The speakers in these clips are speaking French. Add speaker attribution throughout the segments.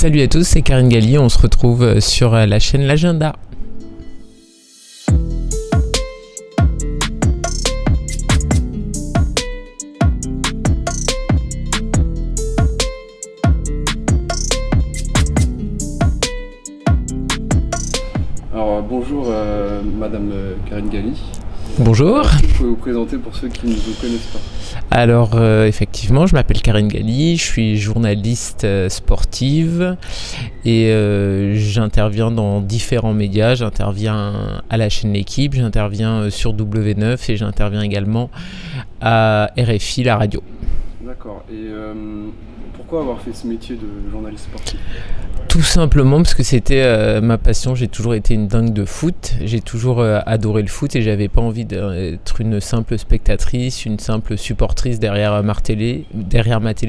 Speaker 1: Salut à tous, c'est Karine Galli, on se retrouve sur la chaîne L'Agenda.
Speaker 2: Alors bonjour Madame Karine Galli.
Speaker 1: Bonjour.
Speaker 2: Est-ce que vous pouvez vous présenter pour ceux qui ne vous connaissent pas?
Speaker 1: Alors effectivement, je m'appelle Karine Galli, je suis journaliste sportive et j'interviens dans différents médias. J'interviens à la chaîne L'Équipe, j'interviens sur W9 et j'interviens également à RFI, la radio.
Speaker 2: D'accord. Et pourquoi avoir fait ce métier de journaliste sportif?
Speaker 1: Tout simplement parce que c'était ma passion, j'ai toujours été une dingue de foot, j'ai toujours adoré le foot et j'avais pas envie d'être une simple spectatrice, une simple supportrice derrière ma télé,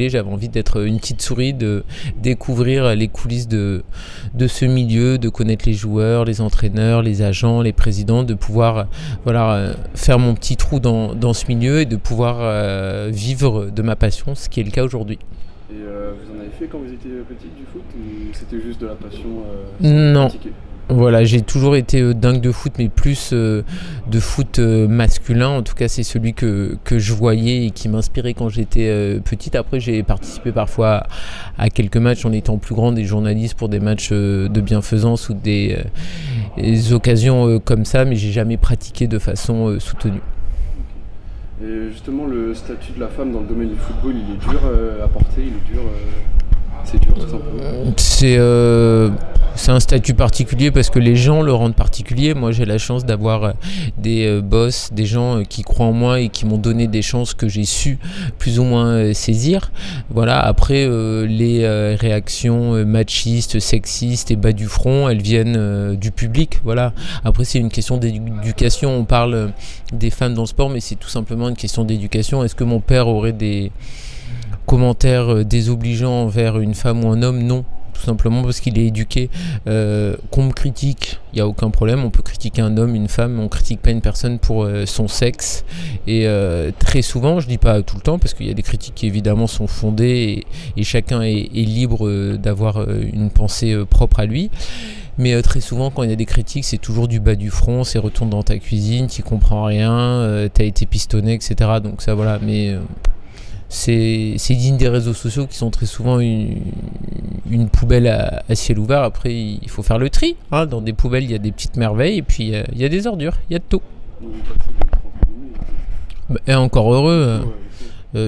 Speaker 1: j'avais envie d'être une petite souris, de découvrir les coulisses de ce milieu, de connaître les joueurs, les entraîneurs, les agents, les présidents, de pouvoir faire mon petit trou dans ce milieu et de pouvoir vivre de ma passion, ce qui est le cas aujourd'hui.
Speaker 2: Et vous en avez fait quand vous étiez petite du foot ou c'était juste de la passion
Speaker 1: Non.
Speaker 2: pratiquée?
Speaker 1: Voilà, j'ai toujours été dingue de foot, mais plus de foot masculin. En tout cas, c'est celui que je voyais et qui m'inspirait quand j'étais petite. Après, j'ai participé parfois à quelques matchs en étant plus grand, des journalistes pour des matchs de bienfaisance ou des occasions comme ça, mais j'ai jamais pratiqué de façon soutenue.
Speaker 2: Et justement, le statut de la femme dans le domaine du football, il est dur à porter, c'est dur tout simplement.
Speaker 1: C'est un statut particulier parce que les gens le rendent particulier. Moi, j'ai la chance d'avoir des boss, des gens qui croient en moi et qui m'ont donné des chances que j'ai su plus ou moins saisir. Voilà. Après, les réactions machistes, sexistes et bas du front, elles viennent du public. Voilà. Après, c'est une question d'éducation. On parle des femmes dans le sport, mais c'est tout simplement une question d'éducation. Est-ce que mon père aurait des commentaires désobligeants envers une femme ou un homme? Non. Tout simplement parce qu'il est éduqué. Qu'on me critique, il n'y a aucun problème. On peut critiquer un homme, une femme, on ne critique pas une personne pour son sexe. Et très souvent, je ne dis pas tout le temps, parce qu'il y a des critiques qui évidemment sont fondées et chacun est libre d'avoir une pensée propre à lui. Mais très souvent, quand il y a des critiques, c'est toujours du bas du front, c'est retourne dans ta cuisine, tu comprends rien, t'as été pistonné, etc. Donc ça, voilà. Mais c'est digne des réseaux sociaux qui sont très souvent une poubelle à ciel ouvert. Après, il faut faire le tri. Hein. Dans des poubelles, il y a des petites merveilles et puis il y a des ordures, il y a de tout. Et encore heureux.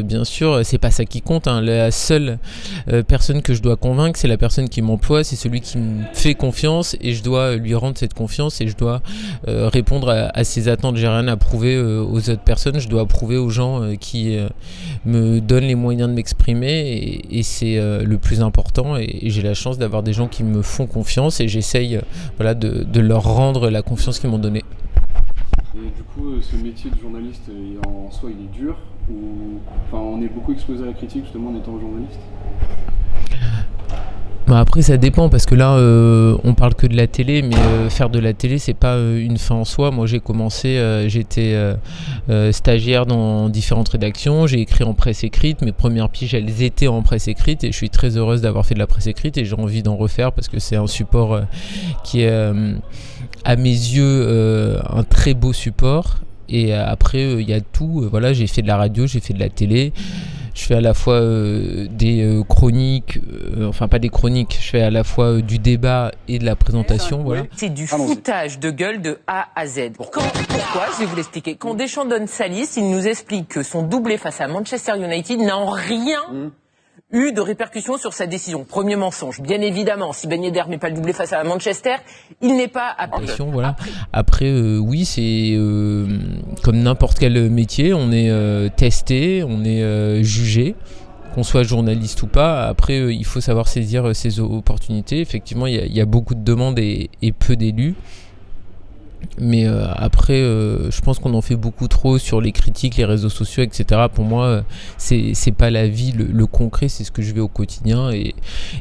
Speaker 1: Bien sûr, c'est pas ça qui compte. Hein. La seule personne que je dois convaincre, c'est la personne qui m'emploie, c'est celui qui me fait confiance et je dois lui rendre cette confiance et je dois répondre à ses attentes. J'ai rien à prouver aux autres personnes, je dois prouver aux gens qui me donnent les moyens de m'exprimer et c'est le plus important et j'ai la chance d'avoir des gens qui me font confiance et j'essaye de leur rendre la confiance qu'ils m'ont donnée.
Speaker 2: Et du coup, ce métier de journaliste, en soi, il est dur on est beaucoup exposé à la critique justement en étant journaliste?
Speaker 1: Après ça dépend parce que là on parle que de la télé mais faire de la télé c'est pas une fin en soi. Moi j'ai commencé, j'étais stagiaire dans différentes rédactions, j'ai écrit en presse écrite, mes premières piges elles étaient en presse écrite et je suis très heureuse d'avoir fait de la presse écrite et j'ai envie d'en refaire parce que c'est un support qui est à mes yeux un très beau support. Et après il y a tout, j'ai fait de la radio, j'ai fait de la télé. Je fais à la fois des chroniques, pas des chroniques, je fais à la fois du débat et de la présentation. Voilà.
Speaker 3: C'est du foutage de gueule de A à Z. Pourquoi? Je vais vous l'expliquer. Quand Deschamps donne sa liste, il nous explique que son doublé face à Manchester United n'a en rien eu de répercussions sur sa décision. Premier mensonge. Bien évidemment, si Ben Yedder met pas le doublé face à Manchester, il n'est pas appelé.
Speaker 1: Voilà. Après, oui, c'est comme n'importe quel métier, on est testé, on est jugé, qu'on soit journaliste ou pas. Après, il faut savoir saisir ses opportunités. Effectivement, il y a beaucoup de demandes et peu d'élus. Mais après, je pense qu'on en fait beaucoup trop sur les critiques, les réseaux sociaux, etc. Pour moi, c'est pas la vie, le concret, c'est ce que je vis au quotidien et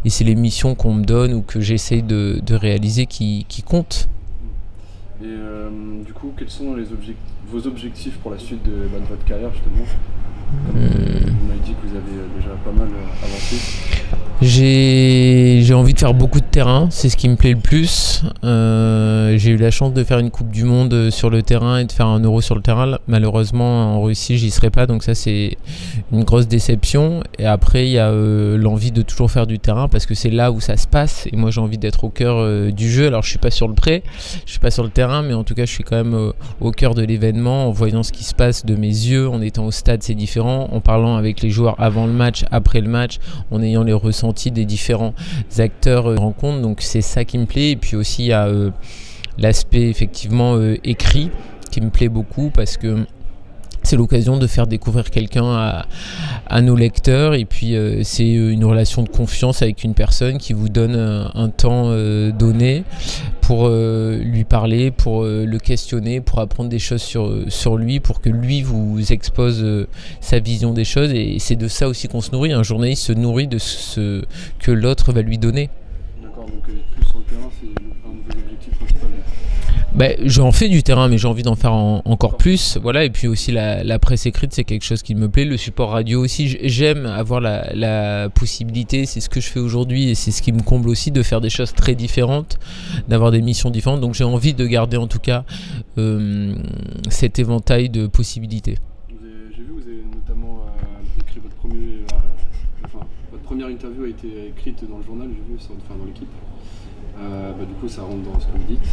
Speaker 1: c'est les missions qu'on me donne ou que j'essaye de réaliser qui comptent.
Speaker 2: Et du coup, quels sont vos objectifs pour la suite de votre carrière justement? Vous m'avez dit que vous avez déjà pas mal avancé.
Speaker 1: J'ai J'ai envie de faire beaucoup de terrain, c'est ce qui me plaît le plus. J'ai eu la chance de faire une Coupe du Monde sur le terrain et de faire un Euro sur le terrain. Malheureusement, en Russie, j'y serai pas, donc ça c'est une grosse déception. Et après, il y a l'envie de toujours faire du terrain parce que c'est là où ça se passe. Et moi, j'ai envie d'être au cœur du jeu. Alors, je suis pas sur le pré, je suis pas sur le terrain, mais en tout cas, je suis quand même au cœur de l'événement, en voyant ce qui se passe de mes yeux, en étant au stade, c'est différent, en parlant avec les joueurs avant le match, après le match, en ayant les ressentis des différents acteurs rencontres. Donc c'est ça qui me plaît. Et puis aussi il y a l'aspect effectivement écrit qui me plaît beaucoup parce que c'est l'occasion de faire découvrir quelqu'un à nos lecteurs et puis c'est une relation de confiance avec une personne qui vous donne un temps donné pour lui parler, pour le questionner, pour apprendre des choses sur lui, pour que lui vous expose sa vision des choses. Et c'est de ça aussi qu'on se nourrit. Un journaliste se nourrit de ce que l'autre va lui donner.
Speaker 2: D'accord, donc plus sur le terrain, c'est un de vos objectifs principaux.
Speaker 1: J'en fais du terrain, mais j'ai envie d'en faire encore plus. Voilà. Et puis aussi la presse écrite, c'est quelque chose qui me plaît. Le support radio aussi, j'aime avoir la possibilité, c'est ce que je fais aujourd'hui et c'est ce qui me comble aussi, de faire des choses très différentes, d'avoir des missions différentes. Donc j'ai envie de garder en tout cas cet éventail de possibilités.
Speaker 2: J'ai vu, vous avez notamment écrit votre première interview a été écrite dans le journal, j'ai vu, dans l'équipe. Du coup, ça rentre dans ce que vous dites.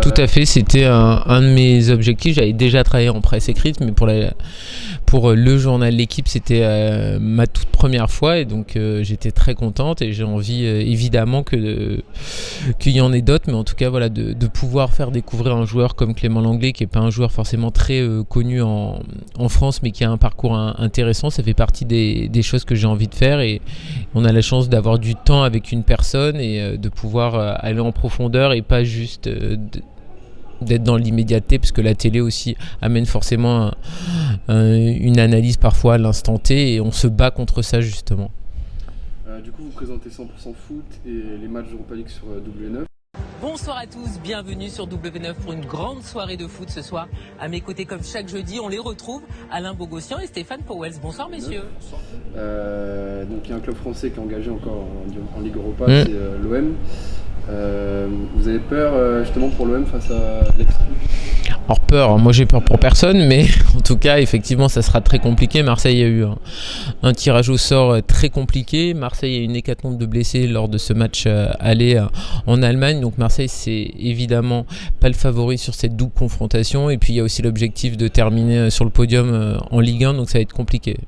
Speaker 1: Tout à fait, c'était un de mes objectifs. J'avais déjà travaillé en presse écrite, mais pour le journal L'Équipe, c'était ma toute première fois et donc j'étais très contente et j'ai envie évidemment qu'il y en ait d'autres, mais en tout cas voilà, de pouvoir faire découvrir un joueur comme Clément Langlais, qui n'est pas un joueur forcément très connu en France, mais qui a un parcours intéressant. Ça fait partie des choses que j'ai envie de faire et on a la chance d'avoir du temps avec une personne et de pouvoir aller en profondeur et pas juste d'être dans l'immédiateté, parce que la télé aussi amène forcément une analyse parfois à l'instant T et on se bat contre ça justement.
Speaker 2: Du coup, vous présentez 100% foot et les matchs d'Europa League sur W9.
Speaker 3: Bonsoir à tous, bienvenue sur W9 pour une grande soirée de foot ce soir. À mes côtés, comme chaque jeudi, on les retrouve, Alain Bogossian et Stéphane Powells. Bonsoir messieurs.
Speaker 2: Donc il y a un club français qui est engagé encore en Ligue Europa, c'est l'OM. Vous avez peur justement pour l'OM face à Leipzig?
Speaker 1: Alors peur, moi j'ai peur pour personne, mais en tout cas effectivement ça sera très compliqué. Marseille a eu un tirage au sort très compliqué. Marseille a eu une hécatombe de blessés lors de ce match aller en Allemagne, donc Marseille c'est évidemment pas le favori sur cette double confrontation. Et puis il y a aussi l'objectif de terminer sur le podium en Ligue 1, donc ça va être compliqué.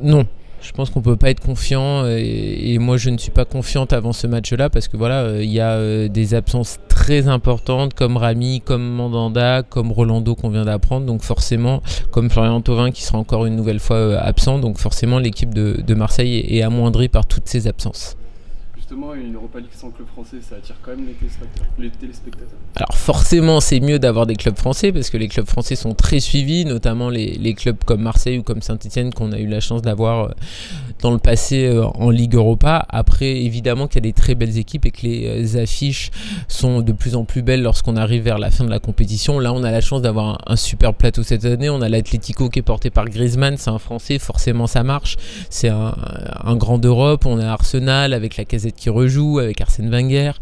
Speaker 1: Non. Je pense qu'on peut pas être confiant et moi je ne suis pas confiante avant ce match-là parce que voilà, il y a des absences très importantes comme Rami, comme Mandanda, comme Rolando qu'on vient d'apprendre, donc forcément comme Florian Thauvin qui sera encore une nouvelle fois absent, donc forcément l'équipe de Marseille est amoindrie par toutes ces absences.
Speaker 2: Justement, une Europa League sans club français, ça attire quand même les téléspectateurs. Alors
Speaker 1: forcément, c'est mieux d'avoir des clubs français parce que les clubs français sont très suivis, notamment les clubs comme Marseille ou comme Saint-Etienne qu'on a eu la chance d'avoir dans le passé en Ligue Europa. Après, évidemment qu'il y a des très belles équipes et que les affiches sont de plus en plus belles lorsqu'on arrive vers la fin de la compétition. Là, on a la chance d'avoir un super plateau cette année. On a l'Atlético qui est porté par Griezmann, c'est un Français, forcément ça marche. C'est un grand d'Europe. On a Arsenal avec la Casette qui rejoue, avec Arsène Wenger.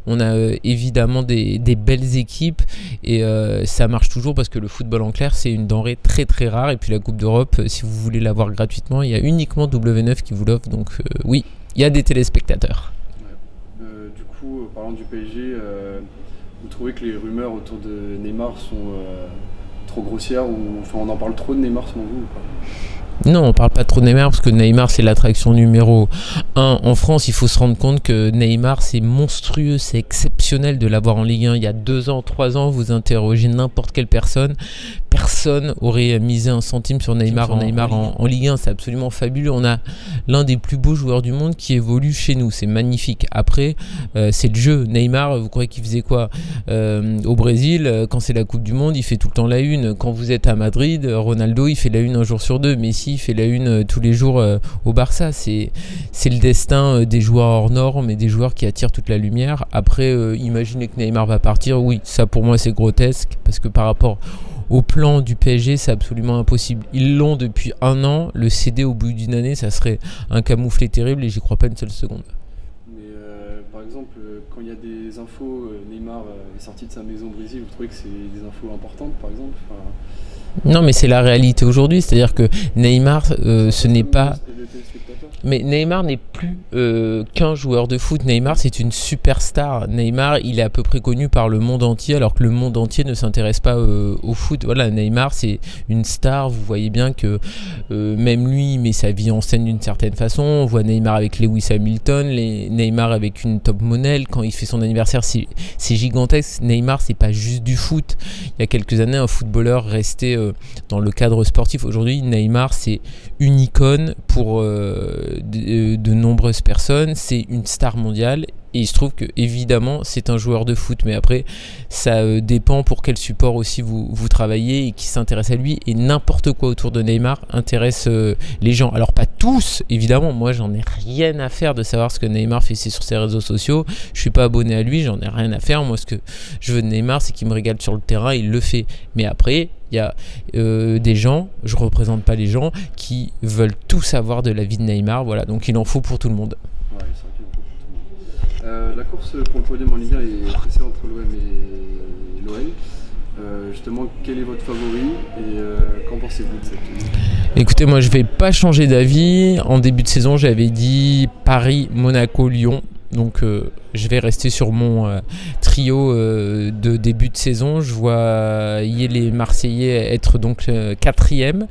Speaker 1: On a évidemment des belles équipes et ça marche toujours parce que le football en clair c'est une denrée très très rare. Et puis la Coupe d'Europe, si vous voulez l'avoir gratuitement, il y a uniquement W9 qui vous l'offre, donc oui, il y a des téléspectateurs.
Speaker 2: Du coup, parlant du PSG, vous trouvez que les rumeurs autour de Neymar sont trop grossières ou on en parle trop de Neymar selon vous ou pas?
Speaker 1: Non, on parle pas trop de Neymar parce que Neymar c'est l'attraction numéro 1 en France. Il faut se rendre compte que Neymar c'est monstrueux, c'est exceptionnel de l'avoir en Ligue 1. Il y a 2 ans, 3 ans, vous interrogez n'importe quelle personne aurait misé un centime sur Neymar en Ligue 1. C'est absolument fabuleux. On a l'un des plus beaux joueurs du monde qui évolue chez nous, c'est magnifique. Après c'est le jeu. Neymar, vous croyez qu'il faisait quoi au Brésil? Quand c'est la Coupe du Monde, il fait tout le temps la une. Quand vous êtes à Madrid, Ronaldo il fait la une un jour sur 2. Messi il fait la une tous les jours au Barça. C'est le destin des joueurs hors normes et des joueurs qui attirent toute la lumière. Après, imaginez que Neymar va partir, oui, ça pour moi c'est grotesque parce que par rapport au plan du PSG, c'est absolument impossible. Ils l'ont depuis 1 an. Le céder au bout d'une année, ça serait un camouflet terrible et j'y crois pas une seule seconde.
Speaker 2: Mais par exemple, quand il y a des infos, Neymar est sorti de sa maison au Brésil, vous trouvez que c'est des infos importantes, par exemple?
Speaker 1: Non, mais c'est la réalité aujourd'hui. C'est-à-dire que Neymar, ce n'est pas... Mais Neymar n'est plus qu'un joueur de foot. Neymar, c'est une superstar. Neymar, il est à peu près connu par le monde entier, alors que le monde entier ne s'intéresse pas au foot. Voilà, Neymar, c'est une star. Vous voyez bien que même lui, il met sa vie en scène d'une certaine façon. On voit Neymar avec Lewis Hamilton, Neymar avec une top modèle. Quand il fait son anniversaire, c'est gigantesque. Neymar, c'est pas juste du foot. Il y a quelques années, un footballeur restait dans le cadre sportif. Aujourd'hui, Neymar, c'est une icône pour de nombreuses personnes, c'est une star mondiale et il se trouve que évidemment c'est un joueur de foot, mais après ça dépend pour quel support aussi vous travaillez et qui s'intéresse à lui, et n'importe quoi autour de Neymar intéresse les gens. Alors pas tous évidemment, moi j'en ai rien à faire de savoir ce que Neymar fait sur ses réseaux sociaux, je suis pas abonné à lui, j'en ai rien à faire. Moi ce que je veux de Neymar, c'est qu'il me régale sur le terrain, il le fait, mais après il y a des gens, je représente pas les gens, qui veulent tout savoir de la vie de Neymar, voilà, donc il en faut pour tout le monde.
Speaker 2: Ouais, c'est vrai qu'il en faut pour tout le monde. La course pour le podium en Ligue 1 est pressée entre l'OM et l'OL. Justement, quel est votre favori et qu'en pensez-vous de cette...
Speaker 1: Écoutez, moi je vais pas changer d'avis. En début de saison, j'avais dit Paris, Monaco, Lyon. Donc je vais rester sur mon trio de début de saison. Je vois les Marseillais être donc 4e.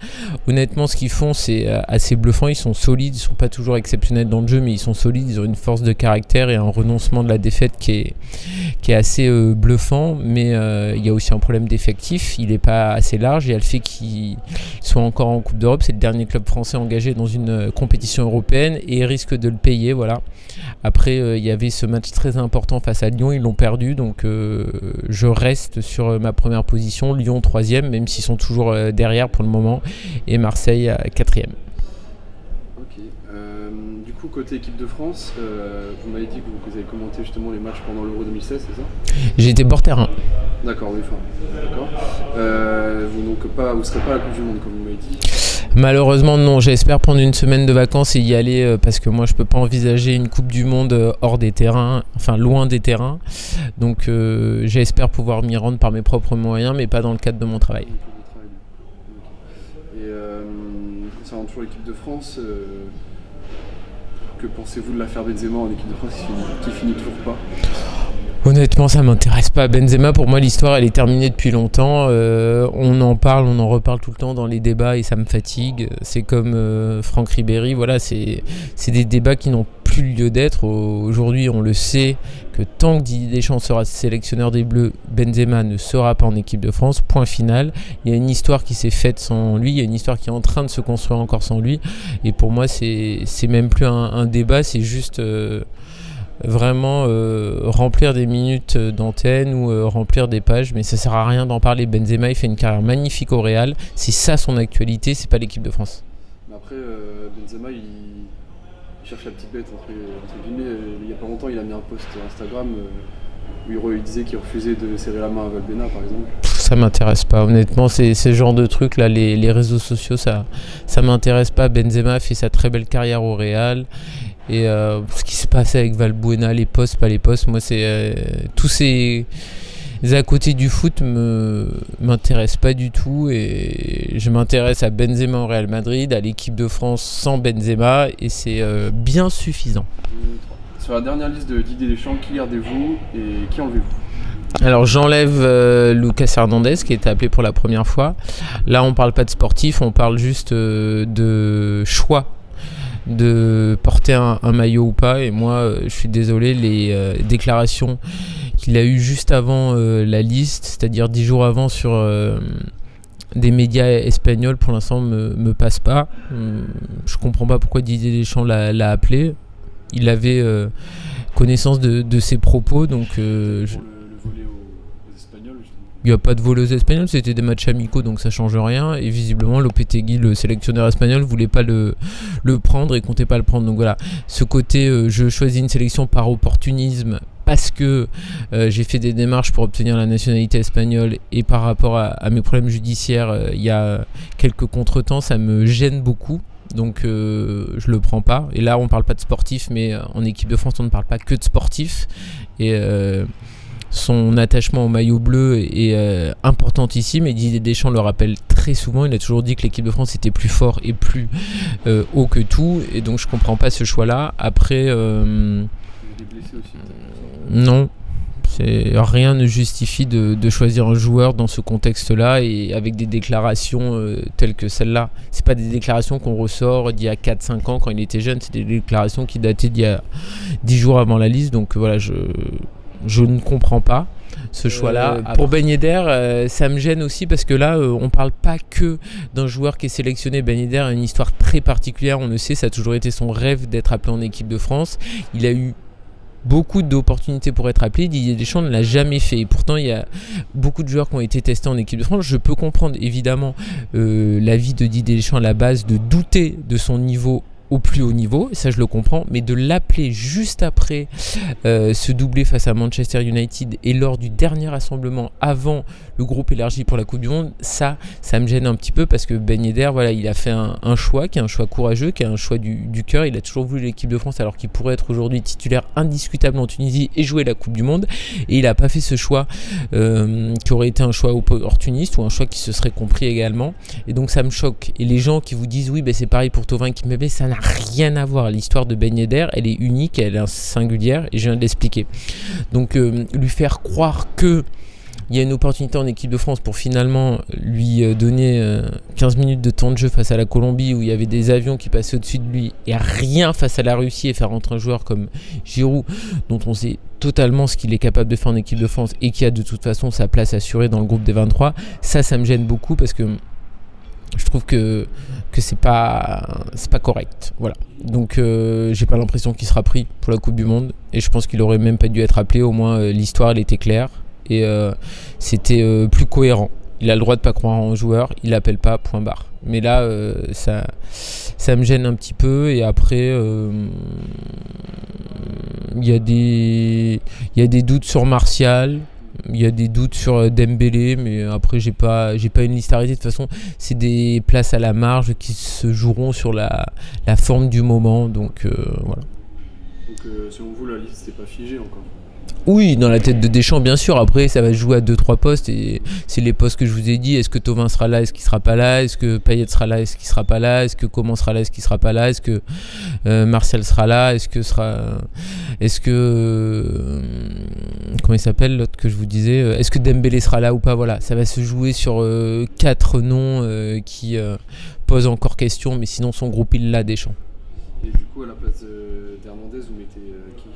Speaker 1: Honnêtement, ce qu'ils font, c'est assez bluffant. Ils sont solides, ils sont pas toujours exceptionnels dans le jeu, mais ils sont solides. Ils ont une force de caractère et un renoncement de la défaite qui est assez bluffant. Mais il y a aussi un problème d'effectif. Il n'est pas assez large. Il y a le fait qu'ils soient encore en Coupe d'Europe. C'est le dernier club français engagé dans une compétition européenne et risque de le payer. Voilà. Après, il y avait ce match très important face à Lyon, ils l'ont perdu, donc je reste sur ma première position, Lyon 3e, même s'ils sont toujours derrière pour le moment, et Marseille 4e.
Speaker 2: Ok, du coup côté équipe de France, vous m'avez dit que vous avez commenté justement les matchs pendant l'Euro 2016, c'est ça?
Speaker 1: J'ai été bord terrain.
Speaker 2: D'accord, oui, d'accord. Vous ne serez pas à la Coupe du Monde comme vous m'avez dit?
Speaker 1: Malheureusement non, j'espère prendre une semaine de vacances et y aller parce que moi je peux pas envisager une Coupe du Monde hors des terrains, enfin loin des terrains, donc j'espère pouvoir m'y rendre par mes propres moyens mais pas dans le cadre de mon travail.
Speaker 2: Et concernant toujours l'équipe de France, que pensez-vous de l'affaire Benzema en équipe de France qui finit toujours pas?
Speaker 1: Honnêtement, ça m'intéresse pas. Benzema, pour moi, l'histoire, elle est terminée depuis longtemps. On en parle, on en reparle tout le temps dans les débats et ça me fatigue. C'est comme Franck Ribéry, voilà, c'est des débats qui n'ont plus lieu d'être. Aujourd'hui, on le sait que tant que Didier Deschamps sera sélectionneur des Bleus, Benzema ne sera pas en équipe de France. Point final. Il y a une histoire qui s'est faite sans lui, il y a une histoire qui est en train de se construire encore sans lui. Et pour moi, c'est même plus un débat, c'est juste... vraiment remplir des minutes d'antenne ou remplir des pages, mais ça sert à rien d'en parler. Benzema, il fait une carrière magnifique au Real, c'est ça son actualité, c'est pas l'équipe de France.
Speaker 2: Mais après Benzema il cherche la petite bête entre guillemets. Il y a pas longtemps il a mis un post Instagram où il disait qu'il refusait de serrer la main à Valbuena par exemple.
Speaker 1: Ça m'intéresse pas, honnêtement, c'est ce genre de trucs là, les réseaux sociaux, ça m'intéresse pas. Benzema a fait sa très belle carrière au Real. Et ce qui se passait avec Valbuena, les postes, pas les postes, moi c'est tous ces à côté du foot m'intéressent pas du tout, et je m'intéresse à Benzema au Real Madrid, à l'équipe de France sans Benzema, et c'est bien suffisant.
Speaker 2: Sur la dernière liste de Didier Deschamps, qui gardez-vous et qui enlevez-vous?
Speaker 1: Alors j'enlève Lucas Hernandez qui était appelé pour la première fois. Là on parle pas de sportif, on parle juste de choix de porter un maillot ou pas, et moi je suis désolé, les déclarations qu'il a eues juste avant la liste, c'est-à-dire 10 jours avant sur des médias espagnols, pour l'instant me passent pas. Je comprends pas pourquoi Didier Deschamps l'a appelé. Il avait connaissance de ses propos, donc
Speaker 2: le volet aux Espagnols justement.
Speaker 1: Il n'y a pas de volet aux Espagnols, c'était des matchs amicaux, donc ça change rien. Et visiblement, Lopetegui, le sélectionneur espagnol, voulait pas le prendre et comptait pas le prendre. Donc voilà, ce côté, je choisis une sélection par opportunisme, parce que j'ai fait des démarches pour obtenir la nationalité espagnole et par rapport à mes problèmes judiciaires, il y a quelques contretemps, ça me gêne beaucoup. Donc je le prends pas. Et là on parle pas de sportif, mais en équipe de France on ne parle pas que de sportif. Et son attachement au maillot bleu est importantissime. Et Didier Deschamps le rappelle très souvent. Il a toujours dit que l'équipe de France était plus fort et plus haut que tout. Et donc je comprends pas ce choix-là. Après, non. Rien ne justifie de choisir un joueur dans ce contexte-là et avec des déclarations telles que celle-là. C'est pas des déclarations qu'on ressort d'il y a 4-5 ans quand il était jeune, c'est des déclarations qui dataient d'il y a 10 jours avant la liste. Donc voilà, je ne comprends pas ce choix-là. Pour Ben Yedder, ça me gêne aussi parce que là, on parle pas que d'un joueur qui est sélectionné. Ben Yedder a une histoire très particulière, on le sait, ça a toujours été son rêve d'être appelé en équipe de France. Il a eu beaucoup d'opportunités pour être appelé. Didier Deschamps ne l'a jamais fait. Et pourtant, il y a beaucoup de joueurs qui ont été testés en équipe de France. Je peux comprendre évidemment l'avis de Didier Deschamps à la base de douter de son niveau au plus haut niveau, ça je le comprends, mais de l'appeler juste après ce doublé face à Manchester United et lors du dernier rassemblement avant le groupe élargi pour la Coupe du Monde, ça me gêne un petit peu parce que Ben Yedder, voilà, il a fait un choix qui est un choix courageux, qui est un choix du cœur. Il a toujours voulu l'équipe de France alors qu'il pourrait être aujourd'hui titulaire indiscutable en Tunisie et jouer la Coupe du Monde, et il n'a pas fait ce choix qui aurait été un choix opportuniste ou un choix qui se serait compris également, et donc ça me choque. Et les gens qui vous disent oui, c'est pareil pour Thauvin Kimpembe, ça n'a rien à voir. L'histoire de Ben Yedder, elle est unique, elle est singulière et je viens de l'expliquer. Donc lui faire croire que il y a une opportunité en équipe de France pour finalement lui donner 15 minutes de temps de jeu face à la Colombie où il y avait des avions qui passaient au-dessus de lui et rien face à la Russie et faire rentrer un joueur comme Giroud dont on sait totalement ce qu'il est capable de faire en équipe de France et qui a de toute façon sa place assurée dans le groupe des 23, ça me gêne beaucoup parce que je trouve que c'est pas correct, voilà. Donc j'ai pas l'impression qu'il sera pris pour la Coupe du Monde et je pense qu'il aurait même pas dû être appelé. Au moins l'histoire elle était claire et c'était plus cohérent. Il a le droit de pas croire en joueur, il l'appelle pas, point barre. Mais là ça me gêne un petit peu. Et après il y a des doutes sur Martial. Il y a des doutes sur Dembélé, mais après j'ai pas une liste arrêtée. De toute façon, c'est des places à la marge qui se joueront sur la forme du moment. Donc voilà.
Speaker 2: Donc selon vous, la liste n'est pas figée encore?
Speaker 1: Oui, dans la tête de Deschamps, bien sûr. Après, ça va jouer à 2-3 postes et c'est les postes que je vous ai dit. Est-ce que Thauvin sera là? Est-ce qu'il sera pas là? Est-ce que Payet sera là? Est-ce qu'il sera pas là? Est-ce que Coman sera là? Est-ce qu'il sera pas là? Est-ce que Martial sera là? Comment il s'appelle l'autre que je vous disais? Est-ce que Dembélé sera là ou pas? Voilà, ça va se jouer sur 4 noms qui posent encore question, mais sinon son groupe il l'a, Deschamps.
Speaker 2: Et du coup, à la place d'Hernandez, vous mettez qui?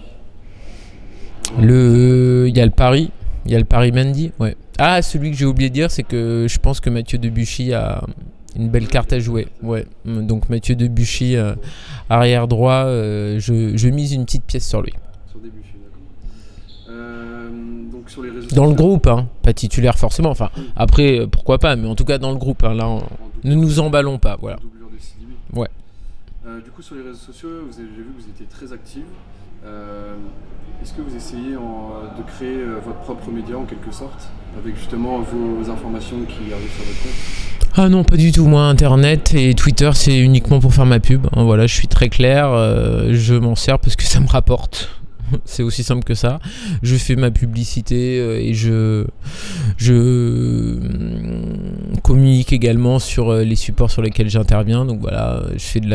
Speaker 1: Il y a le Paris Mendy, ouais. Ah, celui que j'ai oublié de dire, c'est que je pense que Mathieu Debuchy a une belle carte à jouer. Ouais. Donc Mathieu Debuchy, arrière droit, je mise une petite pièce sur lui.
Speaker 2: Sur Debuchy, d'accord. Donc sur les réseaux
Speaker 1: dans le groupe, hein, pas titulaire forcément. Enfin, après, pourquoi pas, mais en tout cas dans le groupe. Hein, là, ne nous emballons pas, voilà.
Speaker 2: Doublure de Sidibé.
Speaker 1: Ouais.
Speaker 2: Du coup, sur les réseaux sociaux, j'ai vu que vous étiez très active. Est-ce que vous essayez de créer votre propre média en quelque sorte, avec justement vos informations qui arrivent sur votre compte?
Speaker 1: Ah non, pas du tout. Moi, Internet et Twitter, c'est uniquement pour faire ma pub. Hein, voilà, je suis très clair. Je m'en sers parce que ça me rapporte. C'est aussi simple que ça. Je fais ma publicité et je communique également sur les supports sur lesquels j'interviens. Donc voilà, je fais de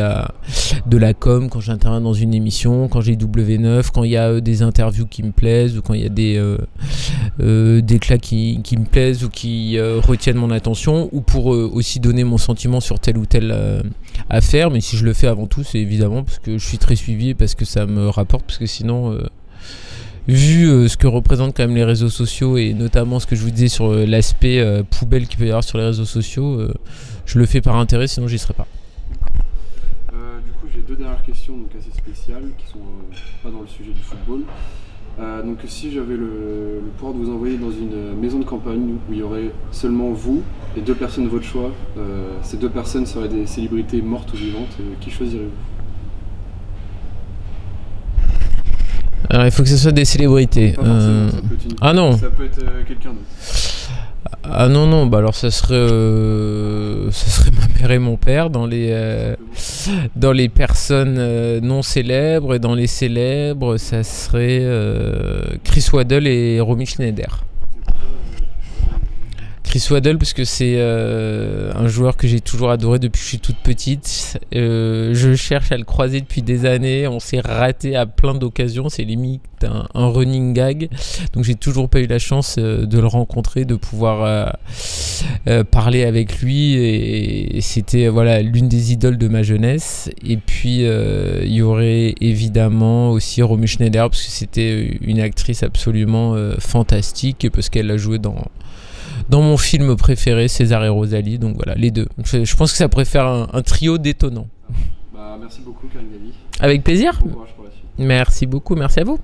Speaker 1: la com quand j'interviens dans une émission, quand j'ai W9, quand il y a des interviews qui me plaisent ou quand il y a des déclats qui me plaisent ou qui retiennent mon attention, ou pour aussi donner mon sentiment sur telle ou telle affaire. Mais si je le fais avant tout, c'est évidemment parce que je suis très suivi et parce que ça me rapporte, parce que sinon vu ce que représentent quand même les réseaux sociaux et notamment ce que je vous disais sur l'aspect poubelle qu'il peut y avoir sur les réseaux sociaux, je le fais par intérêt, sinon j'y serais pas.
Speaker 2: Du coup, j'ai 2 dernières questions donc assez spéciales qui sont pas dans le sujet du football. Donc si j'avais le pouvoir de vous envoyer dans une maison de campagne où il y aurait seulement vous et 2 personnes de votre choix, ces 2 personnes seraient des célébrités mortes ou vivantes, qui choisirez-vous?
Speaker 1: Alors il faut que ce soit des célébrités.
Speaker 2: Pas forcément, ça peut être
Speaker 1: Ah non.
Speaker 2: Ça peut être quelqu'un d'autre.
Speaker 1: Ah non, bah alors ça serait ma mère et mon père dans les personnes non célèbres, et dans les célèbres, ça serait Chris Waddle et Romy Schneider. Chris Waddle parce que c'est un joueur que j'ai toujours adoré depuis que je suis toute petite. Je cherche à le croiser depuis des années. On s'est raté à plein d'occasions. C'est limite un running gag. Donc j'ai toujours pas eu la chance de le rencontrer, de pouvoir parler avec lui. Et c'était l'une des idoles de ma jeunesse. Et puis il y aurait évidemment aussi Romy Schneider parce que c'était une actrice absolument fantastique, parce qu'elle a joué dans mon film préféré, César et Rosalie. Donc voilà, les deux. Je pense que ça pourrait faire un trio détonnant.
Speaker 2: Merci beaucoup, Karine Galli.
Speaker 1: Avec plaisir.
Speaker 2: Bon courage pour la suite.
Speaker 1: Merci beaucoup, merci à vous.